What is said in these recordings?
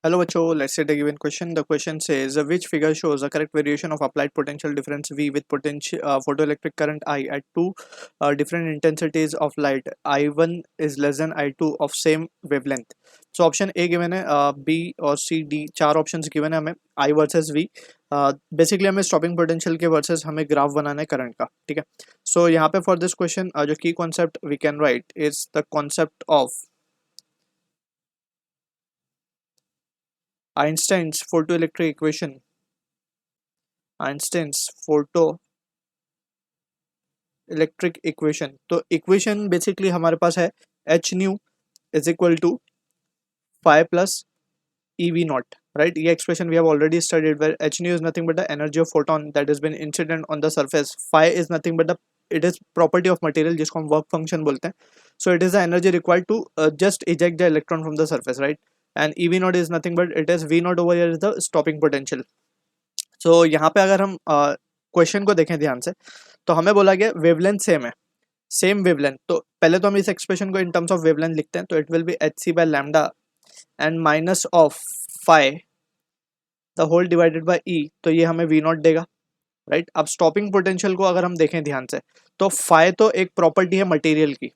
Hello बच्चों, let's say the given question. The question says which figure shows the correct variation of applied potential difference V with potential photoelectric current I at two different intensities of light. I1 is less than I2 of same wavelength. So option A given है, B और C D चार options given है हमें I versus V. Basically हमें stopping potential के versus हमें graph बनाना है current का. ठीक है. सो यहाँ पे फॉर दिस क्वेश्चन जो की concept we can write is the concept of Einstein's photoelectric equation. Einstein's photoelectric equation. तो इक्वेशन बेसिकली हमारे पास है h nu is equal to phi plus e V naught. Right, ये expression we have already studied where h nu is nothing but the energy of photon that is been incident on the surface. Phi is nothing but the it is property of material जिसको हम work function बोलते हैं. So it is the energy required to just eject the electron from the surface. Right, and e V naught is nothing but it is V naught over here is the stopping potential. So यहाँ पे अगर हम question को देखें ध्यान से तो हमें बोला गया वेवलेंथ सेम है, सेम वेवलेंथ. तो पहले तो हम इस एक्सप्रेशन को इन टर्म्स ऑफ वेवलेंथ लिखते हैं. तो it will be h c by lambda and minus of phi the whole divided by e. तो ये हमें वी नॉट देगा. राइट, अब स्टॉपिंग पोटेंशियल को अगर हम देखें ध्यान से तो फाइव तो एक प्रॉपर्टी है मटेरियल की.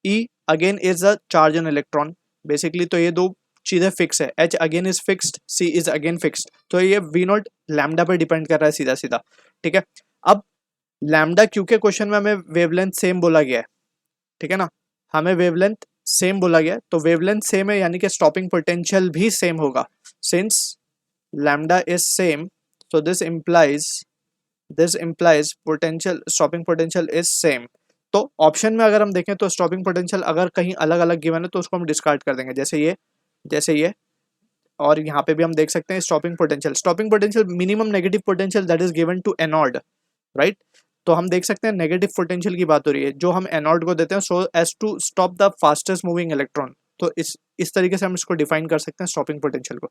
E again is a charge on electron basically. तो ये दो चीजें फिक्स है. H again is fixed, c is again fixed. तो ये वी नॉट लैम्डा पे डिपेंड कर रहा है सीधा सीधा. ठीक है. अब लैम्डा क्योंकि क्वेश्चन में हमें वेवलेंथ सेम बोला गया है, ठीक है ना, हमें वेवलेंथ सेम बोला गया है तो वेवलेंथ सेम है यानी कि स्टॉपिंग पोटेंशियल भी सेम होगा. Since lambda is same so this implies potential stopping potential is same. तो ऑप्शन में अगर हम देखें तो स्टॉपिंग पोटेंशियल अगर कहीं अलग अलग गिवन है तो उसको हम डिस्कार्ड कर देंगे, जैसे ये और यहाँ पे भी हम देख सकते हैं stopping potential minimum negative potential that is given to anode. Right, तो हम देख सकते हैं नेगेटिव पोटेंशियल की बात हो रही है जो हम एनोड को देते हैं so as to stop the fastest moving electron. तो इस तरीके से हम इसको डिफाइन कर सकते हैं स्टॉपिंग पोटेंशियल को.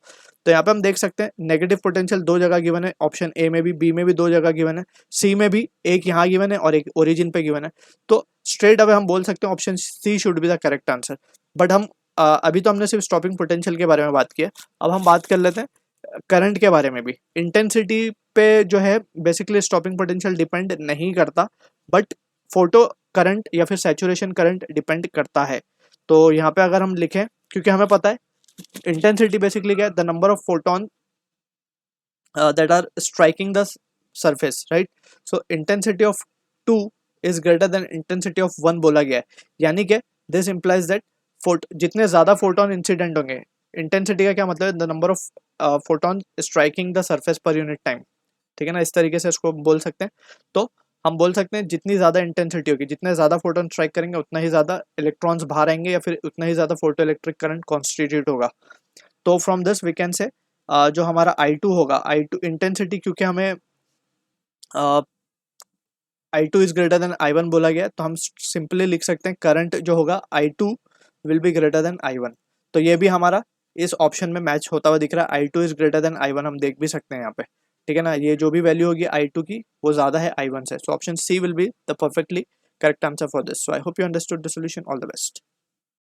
तो यहाँ पे हम देख सकते हैं नेगेटिव पोटेंशियल दो जगह गिवन है, ऑप्शन ए में भी, बी में भी दो जगह गिवन है, सी में भी एक यहाँ गिवन है और एक ओरिजिन पे गिवन है. तो स्ट्रेट अवे हम बोल सकते हैं option C should be the correct answer. But हम अभी तो हमने सिर्फ स्टॉपिंग पोटेंशियल के बारे में बात की है. अब हम बात कर लेते हैं करंट के बारे में भी. इंटेंसिटी पे जो है बेसिकली स्टॉपिंग पोटेंशियल डिपेंड नहीं करता बट फोटो करंट या फिर सैचुरेशन करंट डिपेंड करता है. तो यहाँ पे अगर हम लिखें क्योंकि हमें पता है इंटेंसिटी बेसिकली क्या है, the number of photon that are striking the surface. Right, so intensity of 2 is greater than intensity of 1 बोला गया है. यानी कि दिस इंप्लाइज दैट जितने ज्यादा फोटोन इंसिडेंट होंगे, इंटेंसिटी का क्या मतलब है, the number of photon striking the surface per unit time. ठीक है ना, इस तरीके से इसको बोल सकते हैं. तो हम बोल सकते हैं जितनी ज़्यादा इंटेंसिटी होगी, जितने ज़्यादा फोटोन स्ट्राइक करेंगे उतना ही ज़्यादा इलेक्ट्रॉन्स बाहर आएंगे या फिर उतना ही ज़्यादा फोटो इलेक्ट्रिक करंट कॉन्स्टिट्यूट होगा. तो from this we can say जो हमारा I2 होगा, I2 इंटेंसिटी क्योंकि हमें I2 is greater then I1 बोला गया तो हम सिंपली लिख सकते हैं करंट जो होगा I2 will be greater than I1. तो ये भी हमारा इस ऑप्शन में मैच होता हुआ दिख रहा है. I2 is greater then I1 हम देख भी सकते हैं यहाँ पे. ठीक है ना, ये जो भी वैल्यू होगी I2 की वो ज़्यादा है I1 से. So option C will be the perfectly correct answer for this. So I hope you understood the solution. All the best.